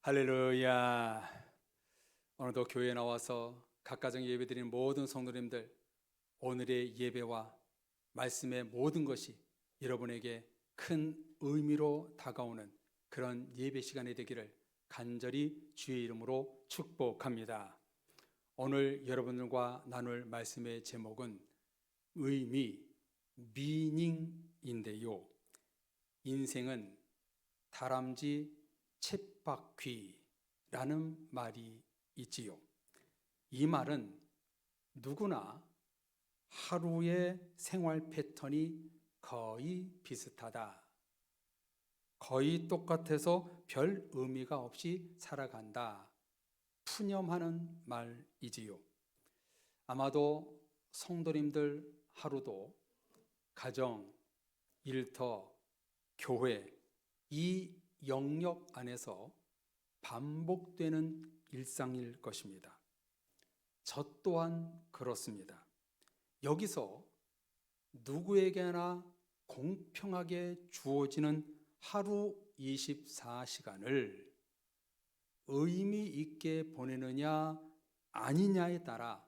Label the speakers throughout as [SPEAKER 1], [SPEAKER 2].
[SPEAKER 1] 할렐루야. 오늘도 교회에 나와서 각가정 예배드리는 모든 성도님들, 오늘의 예배와 말씀의 모든 것이 여러분에게 큰 의미로 다가오는 그런 예배 시간이 되기를 간절히 주의 이름으로 축복합니다. 오늘 여러분들과 나눌 말씀의 제목은 의미, 미닝인데요. 인생은 다람쥐 쳇바퀴라는 말이 있지요. 이 말은 누구나 하루의 생활 패턴이 거의 비슷하다, 거의 똑같아서 별 의미가 없이 살아간다, 푸념하는 말이지요. 아마도 성도님들 하루도 가정, 일터, 교회, 이 영역 안에서 반복되는 일상일 것입니다. 저 또한 그렇습니다. 여기서 누구에게나 공평하게 주어지는 하루 24시간을 의미 있게 보내느냐 아니냐에 따라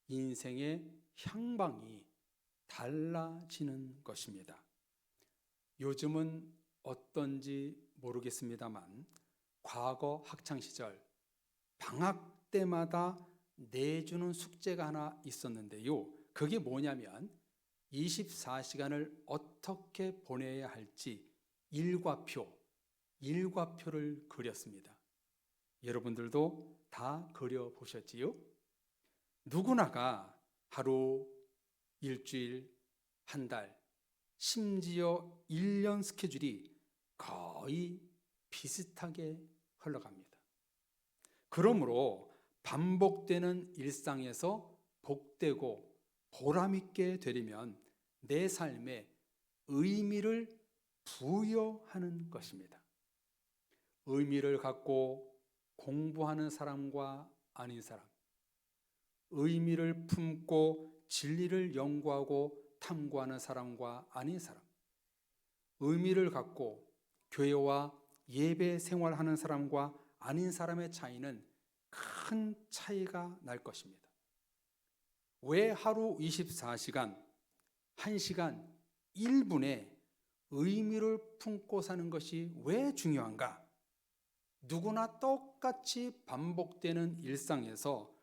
[SPEAKER 1] 인생의 향방이 달라지는 것입니다. 요즘은 어떤지 모르겠습니다만 과거 학창시절 방학 때마다 내주는 숙제가 하나 있었는데요. 그게 뭐냐면 24시간을 어떻게 보내야 할지 일과표를 그렸습니다. 여러분들도 다 그려보셨지요? 누구나가 하루, 일주일, 한 달, 심지어 1년 스케줄이 거의 비슷하게 흘러갑니다. 그러므로 반복되는 일상에서 복되고 보람있게 되려면 내 삶에 의미를 부여하는 것입니다. 의미를 갖고 공부하는 사람과 아닌 사람, 의미를 품고 진리를 연구하고 탐구하는 사람과 아닌 사람, 의미를 갖고 교회와 예배 생활하는 사람과 아닌 사람의 차이는 큰 차이가 날 것입니다. 왜 하루 24시간, 1시간 1분에 의미를 품고 사는 것이 왜 중요한가? 누구나 똑같이 반복되는 일상에서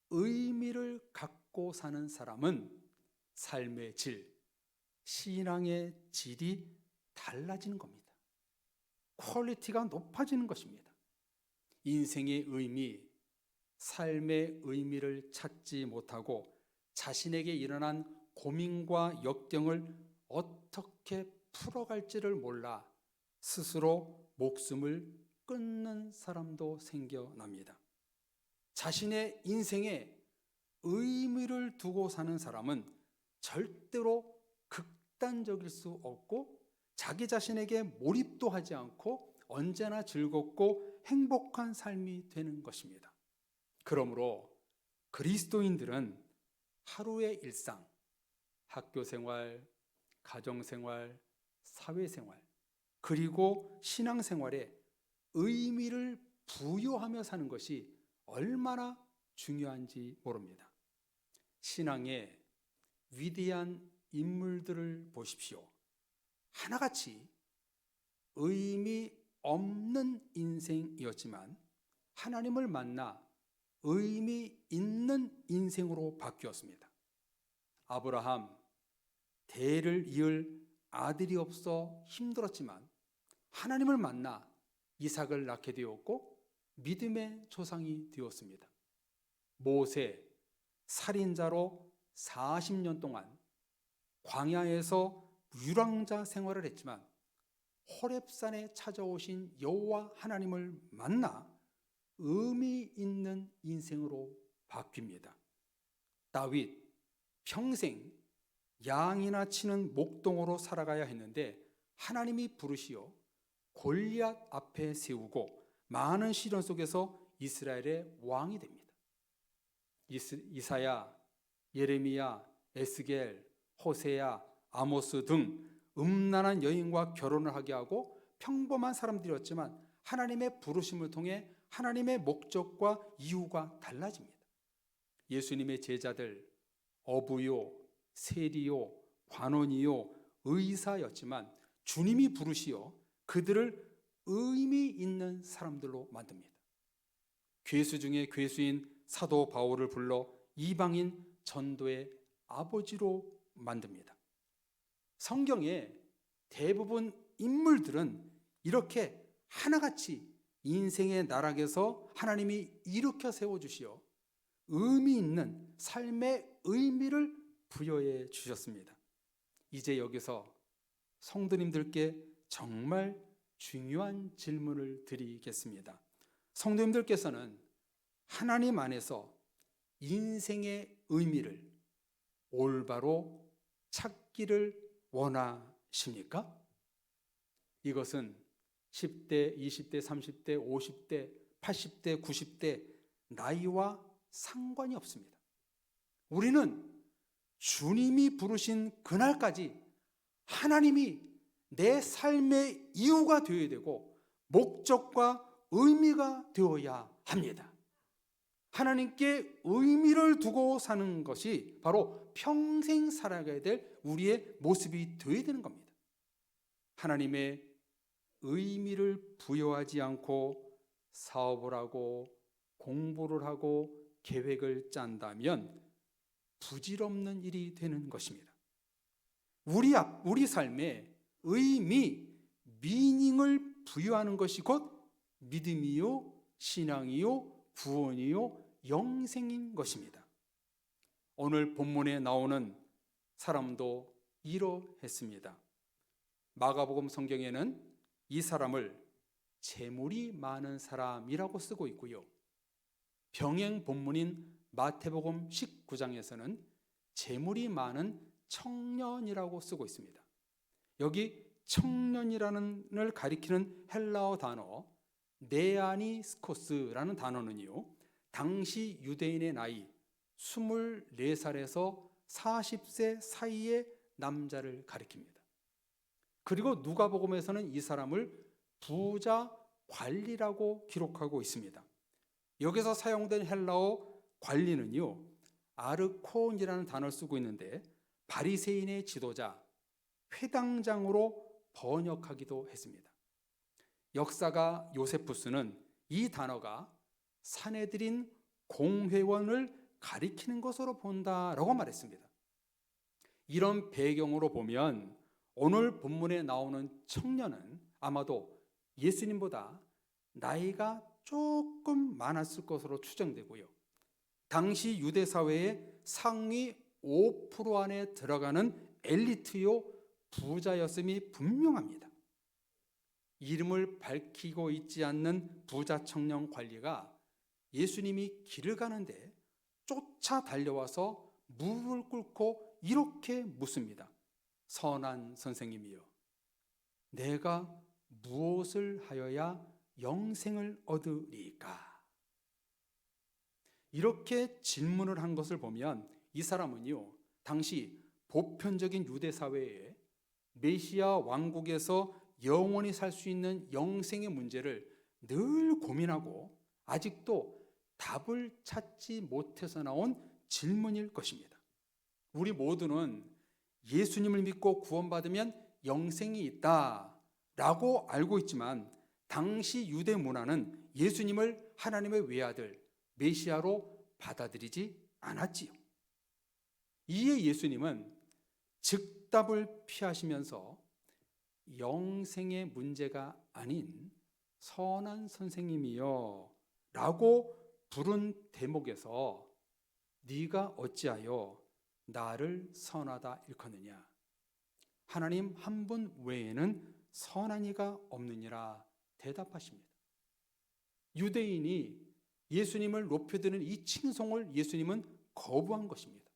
[SPEAKER 1] 의미를 갖고 사는 사람은 삶의 질, 신앙의 질이 달라지는 겁니다. 퀄리티가 높아지는 것입니다. 인생의 의미, 삶의 의미를 찾지 못하고 자신에게 일어난 고민과 역경을 어떻게 풀어갈지를 몰라 스스로 목숨을 끊는 사람도 생겨납니다. 자신의 인생에 의미를 두고 사는 사람은 절대로 극단적일 수 없고 자기 자신에게 몰입도 하지 않고 언제나 즐겁고 행복한 삶이 되는 것입니다. 그러므로 그리스도인들은 하루의 일상, 학교 생활, 가정 생활, 사회 생활, 그리고 신앙 생활에 의미를 부여하며 사는 것이 얼마나 중요한지 모릅니다. 신앙의 위대한 인물들을 보십시오. 하나같이 의미 없는 인생이었지만 하나님을 만나 의미 있는 인생으로 바뀌었습니다. 아브라함, 대를 이을 아들이 없어 힘들었지만 하나님을 만나 이삭을 낳게 되었고 믿음의 조상이 되었습니다. 모세, 살인자로 40년 동안 광야에서 유랑자 생활을 했지만 호렙산에 찾아오신 여호와 하나님을 만나 의미 있는 인생으로 바뀝니다. 다윗, 평생 양이나 치는 목동으로 살아가야 했는데 하나님이 부르시어 골리앗 앞에 세우고 많은 시련 속에서 이스라엘의 왕이 됩니다. 이사야, 예레미야, 에스겔, 호세야, 아모스 등 음란한 여인과 결혼을 하게 하고 평범한 사람들이었지만 하나님의 부르심을 통해 하나님의 목적과 이유가 달라집니다. 예수님의 제자들 어부요, 세리요, 관원이요, 의사였지만 주님이 부르시어 그들을 의미 있는 사람들로 만듭니다. 괴수 중에 괴수인 사도 바울을 불러 이방인 전도의 아버지로 만듭니다. 성경의 대부분 인물들은 이렇게 하나같이 인생의 나락에서 하나님이 일으켜 세워주시어 의미 있는 삶의 의미를 부여해 주셨습니다. 이제 여기서 성도님들께 정말 중요한 질문을 드리겠습니다. 성도님들께서는 하나님 안에서 인생의 의미를 올바로 찾기를 원하십니까? 이것은 10대, 20대, 30대, 50대, 80대, 90대 나이와 상관이 없습니다. 우리는 주님이 부르신 그날까지 하나님이 내 삶의 이유가 되어야 되고 목적과 의미가 되어야 합니다. 하나님께 의미를 두고 사는 것이 바로 평생 살아가야 될 우리의 모습이 되어야 되는 겁니다. 하나님의 의미를 부여하지 않고 사업을 하고 공부를 하고 계획을 짠다면 부질없는 일이 되는 것입니다. 우리 삶에 의미, 미닝을 부여하는 것이 곧 믿음이요, 신앙이요, 구원이요, 영생인 것입니다. 오늘 본문에 나오는 사람도 이러했습니다. 마가복음 성경에는 이 사람을 재물이 많은 사람이라고 쓰고 있고요. 병행 본문인 마태복음 19장에서는 재물이 많은 청년이라고 쓰고 있습니다. 여기 청년이라는 걸 가리키는 헬라어 단어 네아니스코스라는 단어는요, 당시 유대인의 나이 24살에서 40세 사이의 남자를 가리킵니다. 그리고 누가복음에서는 이 사람을 부자 관리라고 기록하고 있습니다. 여기서 사용된 헬라어 관리는요, 아르콘이라는 단어를 쓰고 있는데 바리새인의 지도자, 회당장으로 번역하기도 했습니다. 역사가 요세푸스는 이 단어가 산헤드린 공회원을 가리키는 것으로 본다라고 말했습니다. 이런 배경으로 보면 오늘 본문에 나오는 청년은 아마도 예수님보다 나이가 조금 많았을 것으로 추정되고요. 당시 유대 사회의 상위 5% 안에 들어가는 엘리트요 부자였음이 분명합니다. 이름을 밝히고 있지 않는 부자 청년 관리가 예수님이 길을 가는데 쫓아 달려와서 무릎을 꿇고 이렇게 묻습니다. 선한 선생님이여, 내가 무엇을 하여야 영생을 얻으리까? 이렇게 질문을 한 것을 보면 이 사람은요, 당시 보편적인 유대 사회에 메시아 왕국에서 영원히 살 수 있는 영생의 문제를 늘 고민하고 아직도 답을 찾지 못해서 나온 질문일 것입니다. 우리 모두는 예수님을 믿고 구원받으면 영생이 있다라고 알고 있지만 당시 유대 문화는 예수님을 하나님의 외아들 메시아로 받아들이지 않았지요. 이에 예수님은 즉답을 피하시면서 영생의 문제가 아닌 선한 선생님이여 라고 부른 대목에서 네가 어찌하여 나를 선하다 일컫느냐, 하나님 한 분 외에는 선한 이가 없느니라 대답하십니다. 유대인이 예수님을 높여드는 이 칭송을 예수님은 거부한 것입니다.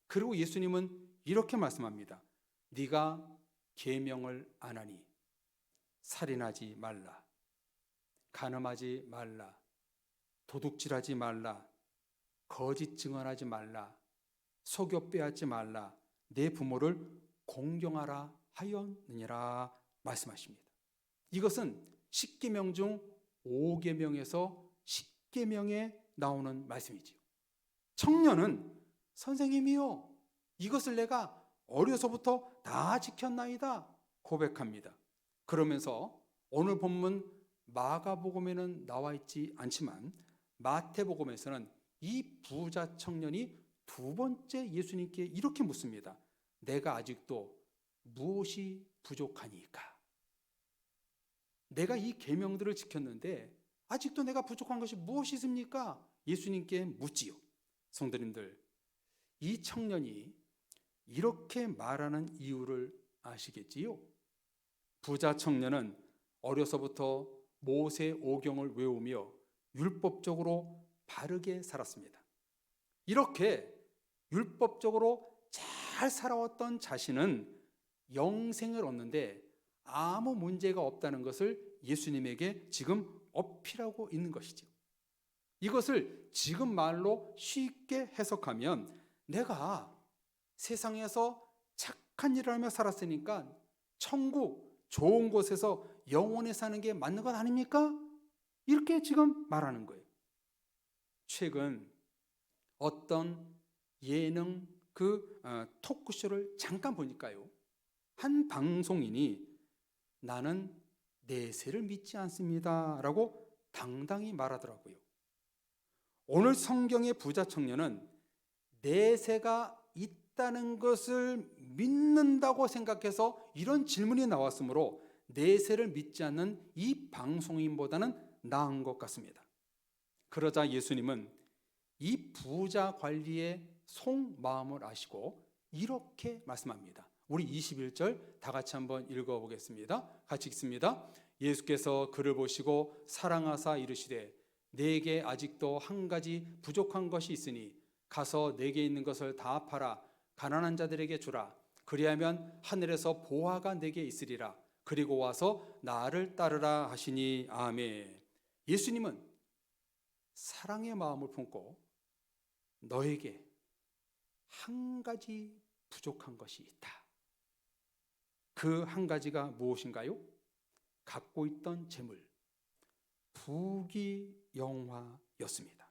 [SPEAKER 1] 그리고 예수님은 이렇게 말씀합니다. 네가 계명을 안 하니 살인하지 말라, 간음하지 말라, 도둑질하지 말라, 거짓 증언하지 말라, 속여 빼앗지 말라, 내 부모를 공경하라 하였느니라 말씀하십니다. 이것은 십계명 중 5계명에서 10계명에 나오는 말씀이지요. 청년은 선생님이요, 이것을 내가 어려서부터 다 지켰나이다 고백합니다. 그러면서 오늘 본문 마가복음에는 나와 있지 않지만 마태복음에서는 이 부자 청년이 두 번째 예수님께 이렇게 묻습니다. 내가 아직도 무엇이 부족하니까? 내가 이 계명들을 지켰는데 아직도 내가 부족한 것이 무엇이 있습니까? 예수님께 묻지요. 성도님들, 이 청년이 이렇게 말하는 이유를 아시겠지요? 부자 청년은 어려서부터 모세 오경을 외우며 율법적으로 바르게 살았습니다. 이렇게 율법적으로 잘 살아왔던 자신은 영생을 얻는데 아무 문제가 없다는 것을 예수님에게 지금 어필하고 있는 것이죠. 이것을 지금 말로 쉽게 해석하면 내가 세상에서 착한 일을 하며 살았으니까 천국 좋은 곳에서 영원히 사는 게 맞는 것 아닙니까? 이렇게 지금 말하는 거예요. 최근 어떤 예능 토크쇼를 잠깐 보니까요, 한 방송인이 나는 내세를 믿지 않습니다 라고 당당히 말하더라고요. 오늘 성경의 부자 청년은 내세가 있다는 것을 믿는다고 생각해서 이런 질문이 나왔으므로 내세를 믿지 않는 이 방송인보다는 나은 것 같습니다. 그러자 예수님은 이 부자 관리의 속마음을 아시고 이렇게 말씀합니다. 우리 21절 다 같이 한번 읽어보겠습니다. 같이 읽습니다. 예수께서 그를 보시고 사랑하사 이르시되 내게 아직도 한 가지 부족한 것이 있으니 가서 내게 있는 것을 다 팔아 가난한 자들에게 주라. 그리하면 하늘에서 보화가 내게 있으리라. 그리고 와서 나를 따르라 하시니 아멘. 예수님은 사랑의 마음을 품고 너에게 한 가지 부족한 것이 있다. 그 한 가지가 무엇인가요? 갖고 있던 재물, 부귀영화였습니다.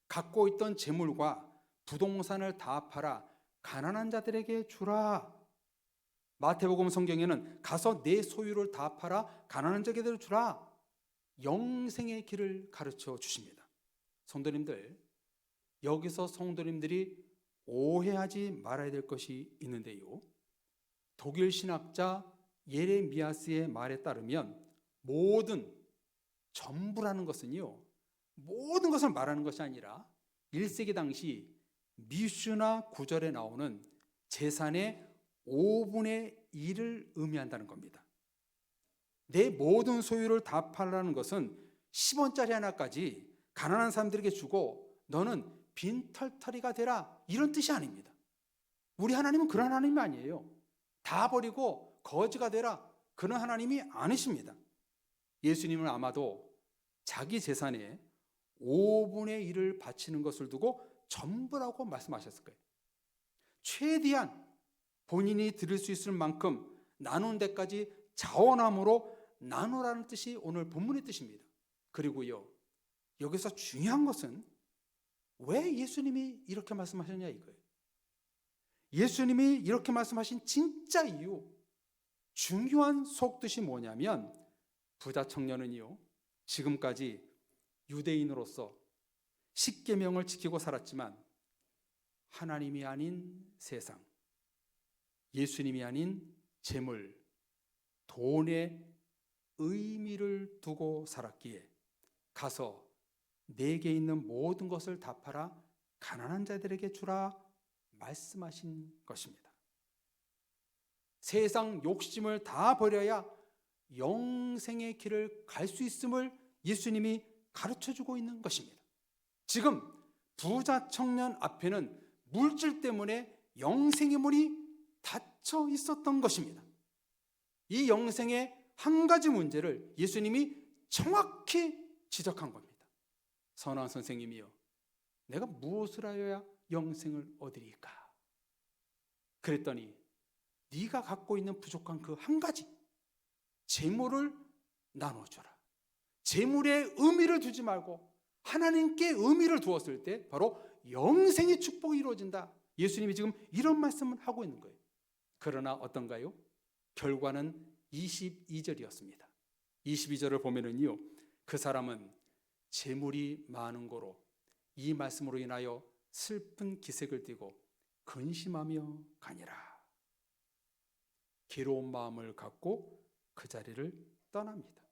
[SPEAKER 1] 갖고 있던 재물과 부동산을 다 팔아 가난한 자들에게 주라. 마태복음 성경에는 가서 내 소유를 다 팔아 가난한 자에게 주라. 영생의 길을 가르쳐 주십니다. 성도님들, 여기서 성도님들이 오해하지 말아야 될 것이 있는데요, 독일 신학자 예레미야스의 말에 따르면 전부라는 것은요, 모든 것을 말하는 것이 아니라 1세기 당시 미슈나 구절에 나오는 재산의 5분의 1을 의미한다는 겁니다. 내 모든 소유를 다 팔라는 것은 10원짜리 하나까지 가난한 사람들에게 주고 너는 빈털터리가 되라, 이런 뜻이 아닙니다. 우리 하나님은 그런 하나님이 아니에요. 다 버리고 거지가 되라, 그런 하나님이 아니십니다. 예수님은 아마도 자기 재산의 5분의 1을 바치는 것을 두고 전부라고 말씀하셨을 거예요. 최대한 본인이 드릴 수 있을 만큼 나눈 데까지 자원함으로 나누라는 뜻이 오늘 본문의 뜻입니다. 그리고요, 여기서 중요한 것은 왜 예수님이 이렇게 말씀하셨냐 이거예요. 예수님이 이렇게 말씀하신 진짜 이유, 중요한 속뜻이 뭐냐면, 부자 청년은요, 지금까지 유대인으로서 십계명을 지키고 살았지만 하나님이 아닌 세상, 예수님이 아닌 재물, 돈의 의미를 두고 살았기에 가서 내게 있는 모든 것을 다 팔아 가난한 자들에게 주라 말씀하신 것입니다. 세상 욕심을 다 버려야 영생의 길을 갈 수 있음을 예수님이 가르쳐주고 있는 것입니다. 지금 부자 청년 앞에는 물질 때문에 영생의 문이 닫혀 있었던 것입니다. 이 영생의 한 가지 문제를 예수님이 정확히 지적한 겁니다. 선한 선생님이여, 내가 무엇을 하여야 영생을 얻으리까? 그랬더니 네가 갖고 있는 부족한 그 한 가지 재물을 나눠주라. 재물에 의미를 두지 말고 하나님께 의미를 두었을 때 바로 영생의 축복이 이루어진다. 예수님이 지금 이런 말씀을 하고 있는 거예요. 그러나 어떤가요? 결과는 22절이었습니다. 22절을 보면은요, 그 사람은 재물이 많은 고로 이 말씀으로 인하여 슬픈 기색을 띠고 근심하며 가니라. 괴로운 마음을 갖고 그 자리를 떠납니다.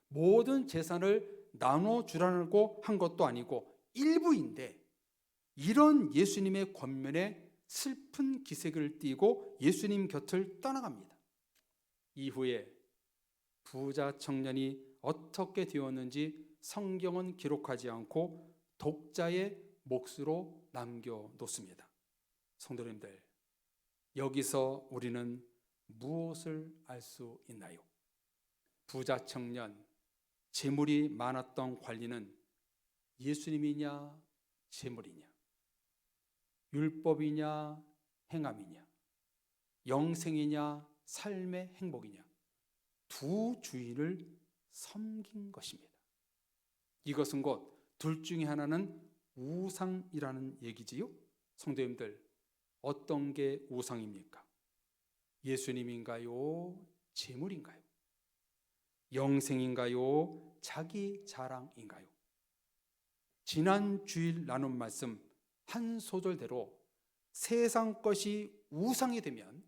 [SPEAKER 1] 모든 재산을 나눠주라고 한 것도 아니고 일부인데 이런 예수님의 권면에 슬픈 기색을 띠고 예수님 곁을 떠나갑니다. 이후에 부자 청년이 어떻게 되었는지 성경은 기록하지 않고 독자의 몫으로 남겨놓습니다. 성도님들, 여기서 우리는 무엇을 알 수 있나요? 부자 청년, 재물이 많았던 관리는 예수님이냐 재물이냐, 율법이냐 행함이냐, 영생이냐 삶의 행복이냐, 두 주인을 섬긴 것입니다. 이것은 곧 둘 중에 하나는 우상이라는 얘기지요. 성도님들, 어떤 게 우상입니까? 예수님인가요? 재물인가요? 영생인가요? 자기 자랑인가요? 지난 주일 나눈 말씀 한 소절대로 세상 것이 우상이 되면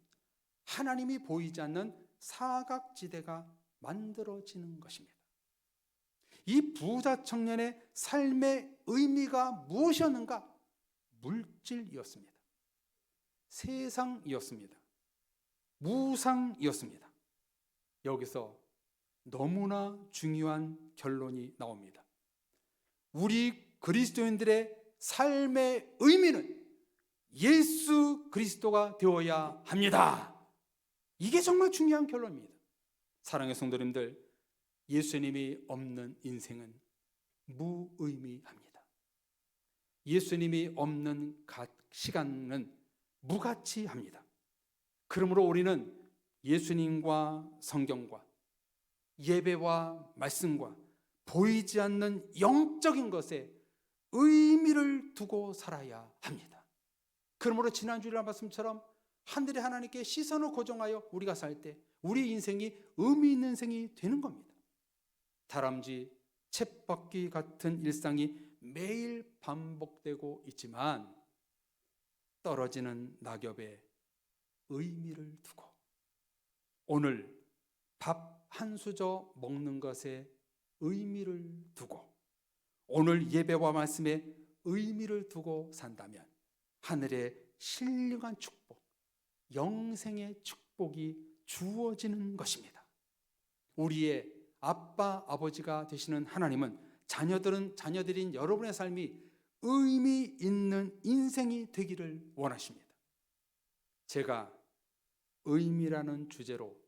[SPEAKER 1] 하나님이 보이지 않는 사각지대가 만들어지는 것입니다. 이 부자 청년의 삶의 의미가 무엇이었는가? 물질이었습니다. 세상이었습니다. 무상이었습니다. 여기서 너무나 중요한 결론이 나옵니다. 우리 그리스도인들의 삶의 의미는 예수 그리스도가 되어야 합니다. 이게 정말 중요한 결론입니다. 사랑의 성도님들, 예수님이 없는 인생은 무의미합니다. 예수님이 없는 시간은 무가치합니다. 그러므로 우리는 예수님과 성경과 예배와 말씀과 보이지 않는 영적인 것에 의미를 두고 살아야 합니다. 그러므로 지난주일 말씀처럼 하늘의 하나님께 시선을 고정하여 우리가 살 때 우리 인생이 의미 있는 인생이 되는 겁니다. 다람쥐, 쳇바퀴 같은 일상이 매일 반복되고 있지만 떨어지는 낙엽에 의미를 두고 오늘 밥 한 수저 먹는 것에 의미를 두고 오늘 예배와 말씀에 의미를 두고 산다면 하늘의 신령한 축복, 영생의 축복이 주어지는 것입니다. 우리의 아빠, 아버지가 되시는 하나님은 자녀들인 여러분의 삶이 의미 있는 인생이 되기를 원하십니다. 제가 의미라는 주제로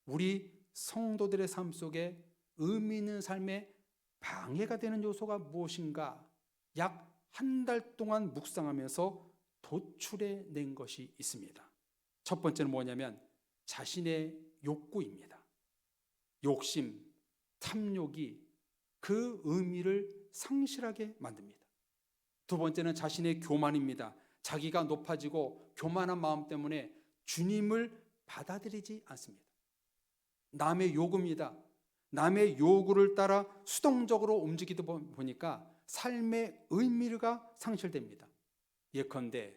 [SPEAKER 1] 우리 성도들의 삶 속에 의미 있는 삶에 방해가 되는 요소가 무엇인가 약 한 달 동안 묵상하면서 도출해낸 것이 있습니다. 첫 번째는 뭐냐면 자신의 욕구입니다. 욕심, 탐욕이 그 의미를 상실하게 만듭니다. 두 번째는 자신의 교만입니다. 자기가 높아지고 교만한 마음 때문에 주님을 받아들이지 않습니다. 남의 요구입니다. 남의 요구를 따라 수동적으로 움직이다 보니까 삶의 의미가 상실됩니다. 예컨대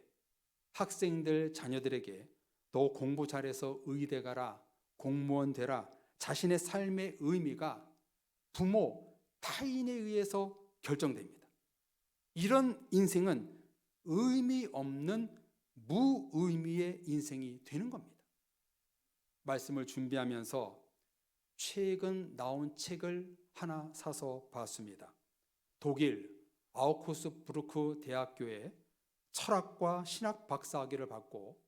[SPEAKER 1] 학생들 자녀들에게 너 공부 잘해서 의대 가라, 공무원 되라, 자신의 삶의 의미가 부모, 타인에 의해서 결정됩니다. 이런 인생은 의미 없는 무의미의 인생이 되는 겁니다. 말씀을 준비하면서 최근 나온 책을 하나 사서 봤습니다. 독일 아우크스부르크 대학교에 철학과 신학 박사학위를 받고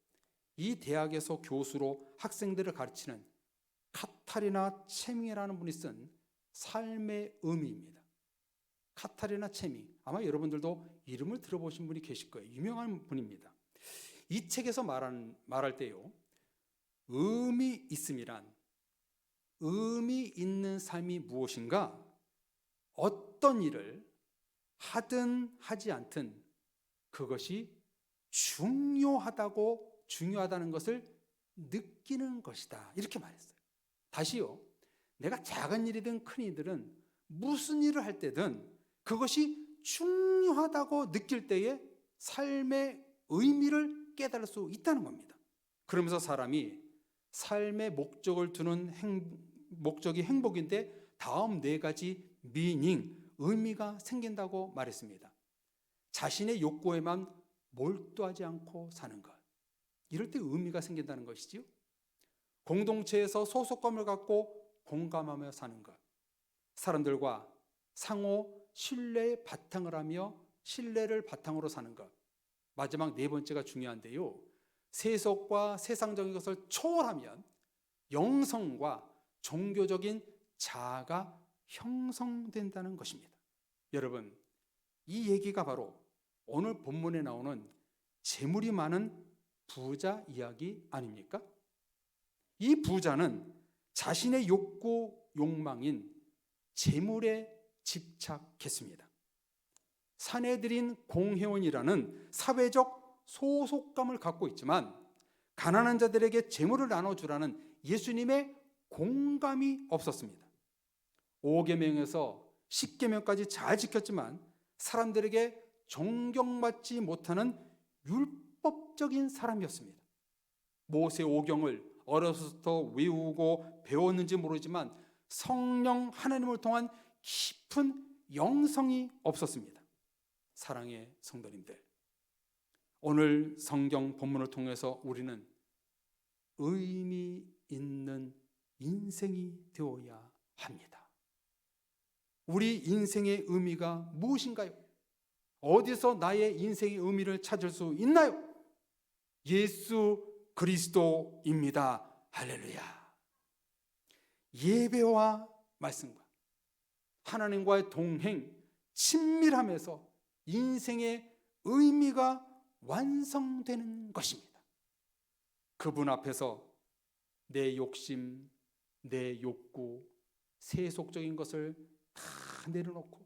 [SPEAKER 1] 이 대학에서 교수로 학생들을 가르치는 카타리나 체밍이라는 분이 쓴 삶의 의미입니다. 카타리나 체밍, 아마 여러분들도 이름을 들어보신 분이 계실 거예요. 유명한 분입니다. 이 책에서 말할 때요, 의미 있음이란 의미 있는 삶이 무엇인가? 어떤 일을 하든 하지 않든 그것이 중요하다는 것을 느끼는 것이다. 이렇게 말했어요. 다시요. 내가 작은 일이든 큰 일이든 무슨 일을 할 때든 그것이 중요하다고 느낄 때에 삶의 의미를 깨달을 수 있다는 겁니다. 그러면서 사람이 삶의 목적을 두는 목적이 행복인데 다음 네 가지 의미가 생긴다고 말했습니다. 자신의 욕구에만 몰두하지 않고 사는 것. 이럴 때 의미가 생긴다는 것이지요. 공동체에서 소속감을 갖고 공감하며 사는 것. 사람들과 상호 신뢰의 바탕을 하며 신뢰를 바탕으로 사는 것. 마지막 네 번째가 중요한데요. 세속과 세상적인 것을 초월하면 영성과 종교적인 자아가 형성된다는 것입니다. 여러분, 이 얘기가 바로 오늘 본문에 나오는 재물이 많은 부자 이야기 아닙니까? 이 부자는 자신의 욕망인 재물에 집착했습니다. 사내들인 공회원이라는 사회적 소속감을 갖고 있지만 가난한 자들에게 재물을 나눠주라는 예수님의 공감이 없었습니다. 5계명에서 10계명까지 잘 지켰지만 사람들에게 존경받지 못하는 율법적인 사람이었습니다. 모세 오경을 어려서부터 외우고 배웠는지 모르지만 성령 하나님을 통한 깊은 영성이 없었습니다. 사랑의 성도님들, 오늘 성경 본문을 통해서 우리는 의미 있는 인생이 되어야 합니다. 우리 인생의 의미가 무엇인가요? 어디서 나의 인생의 의미를 찾을 수 있나요? 예수 그리스도입니다. 할렐루야. 예배와 말씀과 하나님과의 동행, 친밀함에서 인생의 의미가 완성되는 것입니다. 그분 앞에서 내 욕심, 내 욕구, 세속적인 것을 다 내려놓고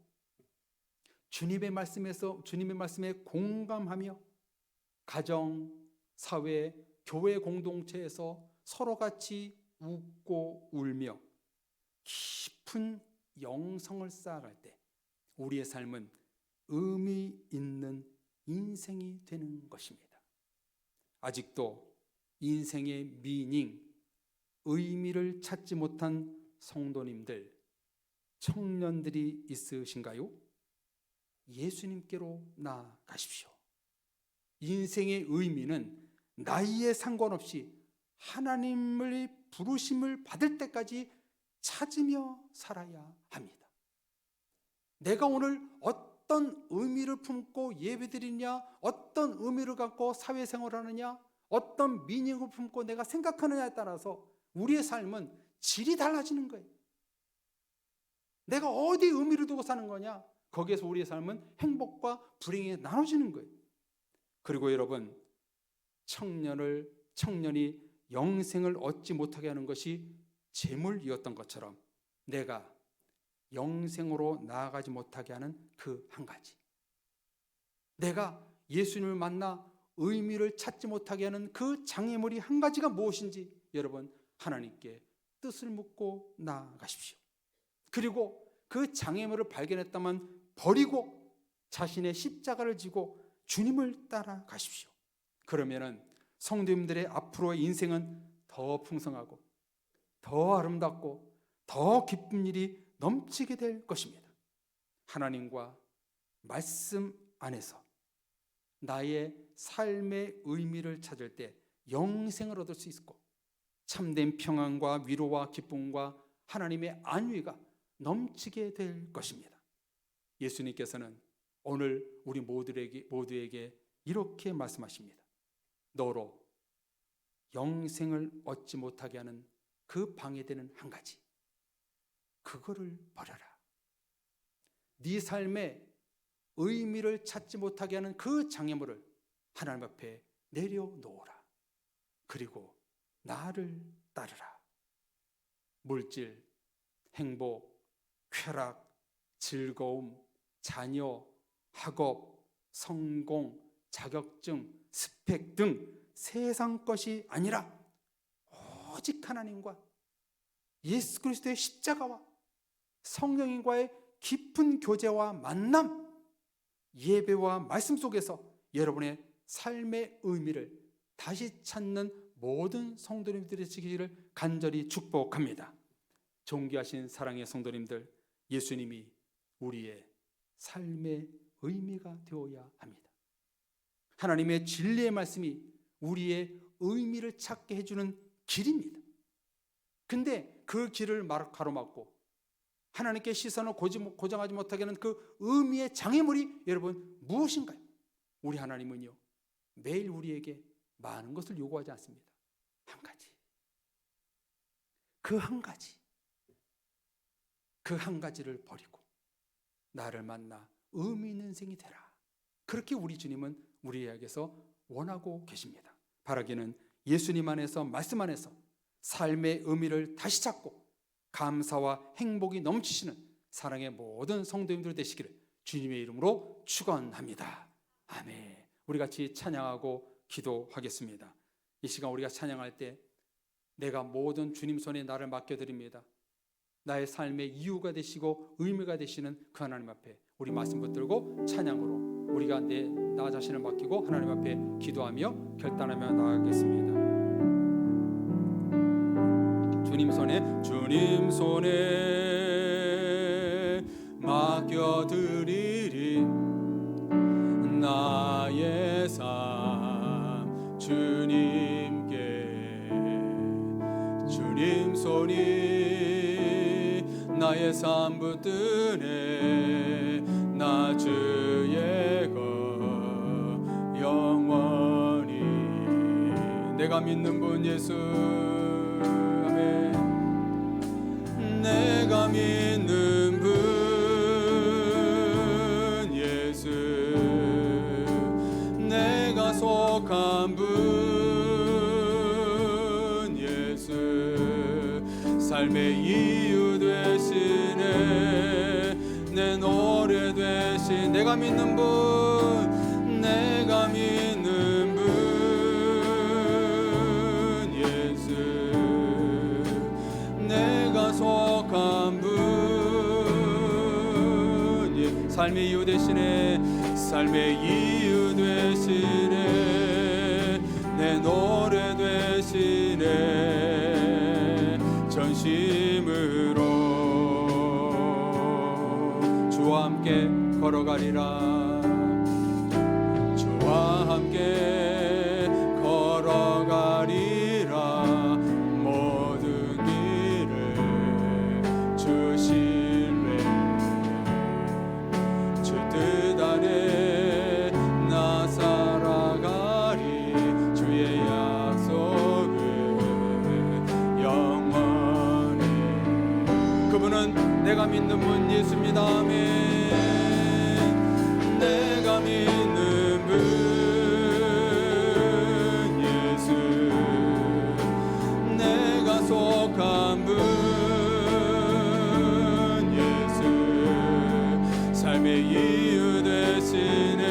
[SPEAKER 1] 주님의 말씀에 공감하며 가정, 사회, 교회 공동체에서 서로 같이 웃고 울며 깊은 영성을 쌓아갈 때 우리의 삶은 의미 있는 인생이 되는 것입니다. 아직도 인생의 의미를 찾지 못한 성도님들, 청년들이 있으신가요? 예수님께로 나아가십시오. 인생의 의미는 나이에 상관없이 하나님의 부르심을 받을 때까지 찾으며 살아야 합니다. 내가 오늘 어떤 의미를 품고 예배드리냐, 어떤 의미를 갖고 사회생활을 하느냐, 어떤 미닝을 품고 내가 생각하느냐에 따라서 우리의 삶은 질이 달라지는 거예요. 내가 어디 의미를 두고 사는 거냐, 거기에서 우리의 삶은 행복과 불행이 나눠지는 거예요. 그리고 여러분, 청년이 영생을 얻지 못하게 하는 것이 재물이었던 것처럼 내가 영생으로 나아가지 못하게 하는 그 한 가지, 내가 예수님을 만나 의미를 찾지 못하게 하는 그 장애물이 한 가지가 무엇인지 여러분, 하나님께 뜻을 묻고 나아가십시오. 그리고 그 장애물을 발견했다면 버리고 자신의 십자가를 지고 주님을 따라가십시오. 그러면은 성도님들의 앞으로의 인생은 더 풍성하고 더 아름답고 더 기쁜 일이 넘치게 될 것입니다. 하나님과 말씀 안에서 나의 삶의 의미를 찾을 때 영생을 얻을 수 있고 참된 평안과 위로와 기쁨과 하나님의 안위가 넘치게 될 것입니다. 예수님께서는 오늘 우리 모두에게 이렇게 말씀하십니다. 너로 영생을 얻지 못하게 하는 그 방해되는 한 가지, 그거를 버려라. 네 삶의 의미를 찾지 못하게 하는 그 장애물을 하나님 앞에 내려놓으라. 그리고 나를 따르라. 물질, 행복, 쾌락, 즐거움, 자녀, 학업, 성공, 자격증, 스펙 등 세상 것이 아니라 오직 하나님과 예수 그리스도의 십자가와 성령님과의 깊은 교제와 만남, 예배와 말씀 속에서 여러분의 삶의 의미를 다시 찾는 모든 성도님들이 되시기를 간절히 축복합니다. 존귀하신 사랑의 성도님들, 예수님이 우리의 삶의 의미가 되어야 합니다. 하나님의 진리의 말씀이 우리의 의미를 찾게 해주는 길입니다. 근데 그 길을 가로막고 하나님께 시선을 고정하지 못하게 하는 그 의미의 장애물이 여러분 무엇인가요? 우리 하나님은요, 매일 우리에게 많은 것을 요구하지 않습니다. 한 가지, 그 한 가지를 버리고 나를 만나 의미 있는 인생이 되라. 그렇게 우리 주님은 우리에게서 원하고 계십니다. 바라기는 예수님 안에서, 말씀 안에서 삶의 의미를 다시 찾고 감사와 행복이 넘치시는 사랑의 모든 성도님들 되시기를 주님의 이름으로 축원합니다. 아멘. 우리 같이 찬양하고 기도하겠습니다. 이 시간 우리가 찬양할 때 내가 모든 주님 손에 나를 맡겨드립니다. 나의 삶의 이유가 되시고 의미가 되시는 그 하나님 앞에 우리 말씀 붙들고 찬양으로 우리가 나 자신을 맡기고 하나님 앞에 기도하며 결단하며 나아가겠습니다. 주님 손에 맡겨드리리. 나의 삶 주님께, 주님 손이 나의 삶 붙드네. 나 주의 것 영원히. 내가 믿는 분 예수, 내가 믿는 분 예수, 내가 속한 분 예수, 삶의 이유 되시네. 내 노래 되신 내가 믿는 분, 내가 믿는 분 예수, 내가 속한 분, 삶의 이유 되시네. 삶의 이유 되시네. 내 노래 되시네. 전심으로 주와 함께 걸어가리라. 주와 함께 걸어가리라. 모든 길을 주실래. 주 뜻 안에 나 살아가리. 주의 약속을 영원히. 그분은 내가 믿는 분 예수입니다. 아멘. 내가 믿는 분 예수, 내가 속한 분 예수, 삶의 이유 되시네.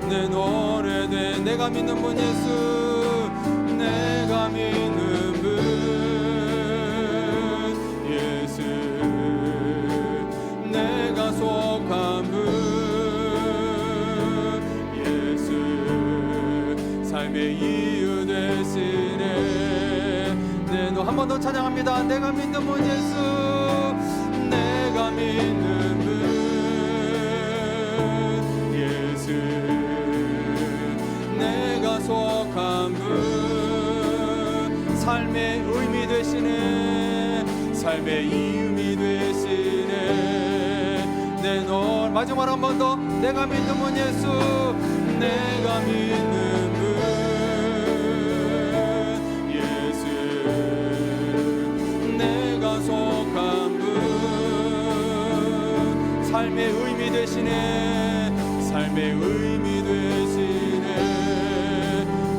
[SPEAKER 1] 내 노래 돼. 내가 믿는 분 예수, 내가 믿는 분 예수, 내가 속한 분 예수, 삶의 이유 되시네. 네, 한 번 더 찬양합니다. 내가 믿는 분 예수, 내가 믿는 분 예수, 내가 속한 분, 삶의 의미 되시네. 삶의 의미 되시네. 내 노래. 마지막 한 번 더. 내가 믿는 분 예수, 내가 믿는 분 예수, 내가 속한 분, 삶의 의미 되시네. 삶의 의미 되시네.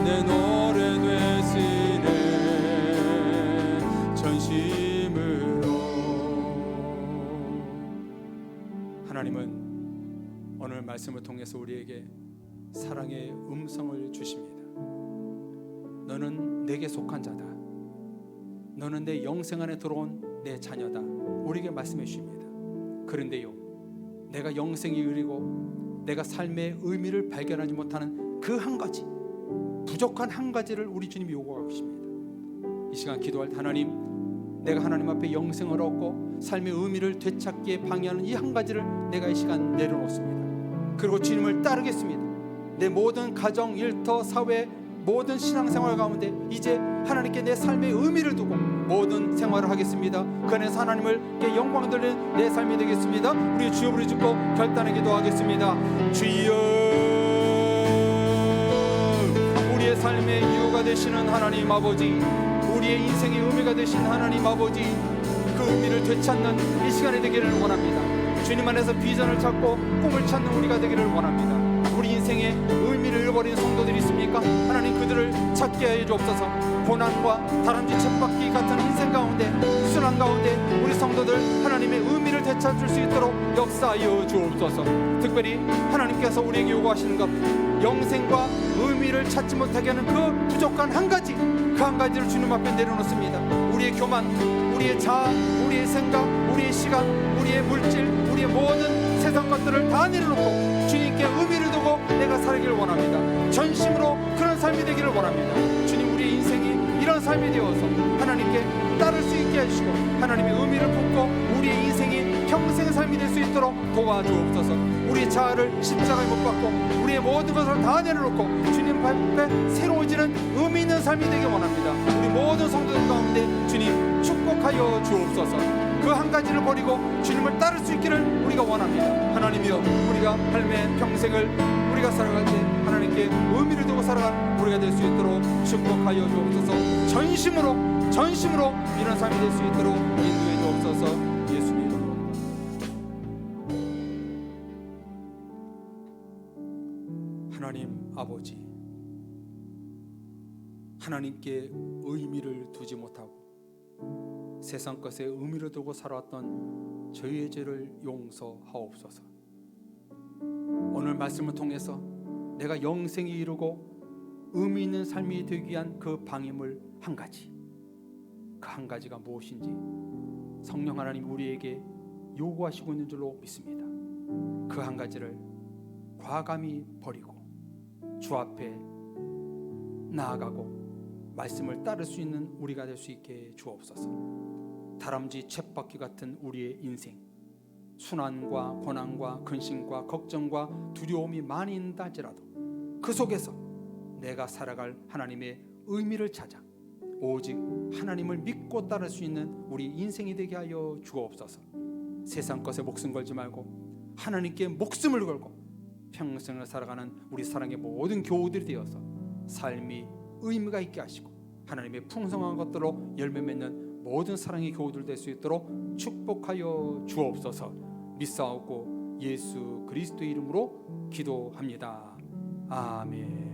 [SPEAKER 1] 내 노래 되시네. 전심 하나님은 오늘 말씀을 통해서 우리에게 사랑의 음성을 주십니다. 너는 내게 속한 자다. 너는 내 영생 안에 들어온 내 자녀다. 우리에게 말씀해 주십니다. 그런데요, 내가 영생이 이르고 내가 삶의 의미를 발견하지 못하는 그 한 가지, 부족한 한 가지를 우리 주님이 요구하고 계십니다. 이 시간 기도할 때 하나님, 내가 하나님 앞에 영생을 얻고 삶의 의미를 되찾기에 방해하는 이 한 가지를 내가 이 시간 내려놓습니다. 그리고 주님을 따르겠습니다. 내 모든 가정, 일터, 사회, 모든 신앙생활 가운데 이제 하나님께 내 삶의 의미를 두고 모든 생활을 하겠습니다. 그 안에서 하나님을께 영광 돌리는 내 삶이 되겠습니다. 우리 주여 부르짖고 결단의 기도하겠습니다. 주여, 우리의 삶의 이유가 되시는 하나님 아버지, 우리의 인생의 의미가 되신 하나님 아버지, 그 의미를 되찾는 이 시간이 되기를 원합니다. 주님 안에서 비전을 찾고 꿈을 찾는 우리가 되기를 원합니다. 우리 인생의 의미를 잃어버린 성도들이 있습니까? 하나님, 그들을 찾게 하여 주옵소서. 고난과 다람쥐 쳇바퀴 같은 인생 가운데, 순환 가운데 우리 성도들 하나님의 의미를 되찾을 수 있도록 역사하여 주옵소서. 특별히 하나님께서 우리에게 요구하시는 것, 영생과 의미를 찾지 못하게 하는 그 부족한 한 가지, 그 한 가지를 주님 앞에 내려놓습니다. 우리의 교만, 우리의 자아, 우리의 생각, 우리의 시간, 우리의 물질, 우리의 모든 세상 것들을 다 내려놓고 주님께 의미를 두고 내가 살기를 원합니다. 전심으로 그런 삶이 되기를 원합니다. 주님, 우리의 인생이 이런 삶이 되어서 하나님께 따를 수 있게 해주시고 하나님의 의미를 품고 우리의 인생이 평생의 삶이 될 수 있도록 도와주옵소서. 우리의 자아를 십자가에 못 박고 우리의 모든 것을 다 내려놓고 주님 앞에 새로워지는 의미 있는 삶이 되길 원합니다. 우리 모든 성도들 가운데 주님 축복하여 주옵소서. 그 한 가지를 버리고 주님을 따를 수 있기를 우리가 원합니다. 하나님이여, 우리가 삶의 평생을 우리가 살아갈 때 하나님께 의미를 두고 살아가는 우리가 될 수 있도록 축복하여 주옵소서. 전심으로 이런 삶이 될 수 있도록 인도해 주옵소서. 예수님 이름으로. 하나님 아버지, 하나님께 의미를 두지 못하고 세상 것에 의미를 두고 살아왔던 저희의 죄를 용서하옵소서. 오늘 말씀을 통해서 내가 영생이 이루고 의미 있는 삶이 되기 위한 그 방임을 한 가지, 그 한 가지가 무엇인지 성령 하나님 우리에게 요구하시고 있는 줄로 믿습니다. 그 한 가지를 과감히 버리고 주 앞에 나아가고 말씀을 따를 수 있는 우리가 될 수 있게 주옵소서. 다람쥐 쳇바퀴 같은 우리의 인생, 순환과 고난과 근심과 걱정과 두려움이 많이 있다 할지라도 그 속에서 내가 살아갈 하나님의 의미를 찾아 오직 하나님을 믿고 따를 수 있는 우리 인생이 되게 하여 주옵소서. 세상 것에 목숨 걸지 말고 하나님께 목숨을 걸고 평생을 살아가는 우리 사랑의 모든 교우들이 되어서 삶이 의미가 있게 하시고 하나님의 풍성한 것들로 열매 맺는 모든 사랑의 교우들 될 수 있도록 축복하여 주옵소서. 믿사옵고 예수 그리스도 이름으로 기도합니다. 아멘.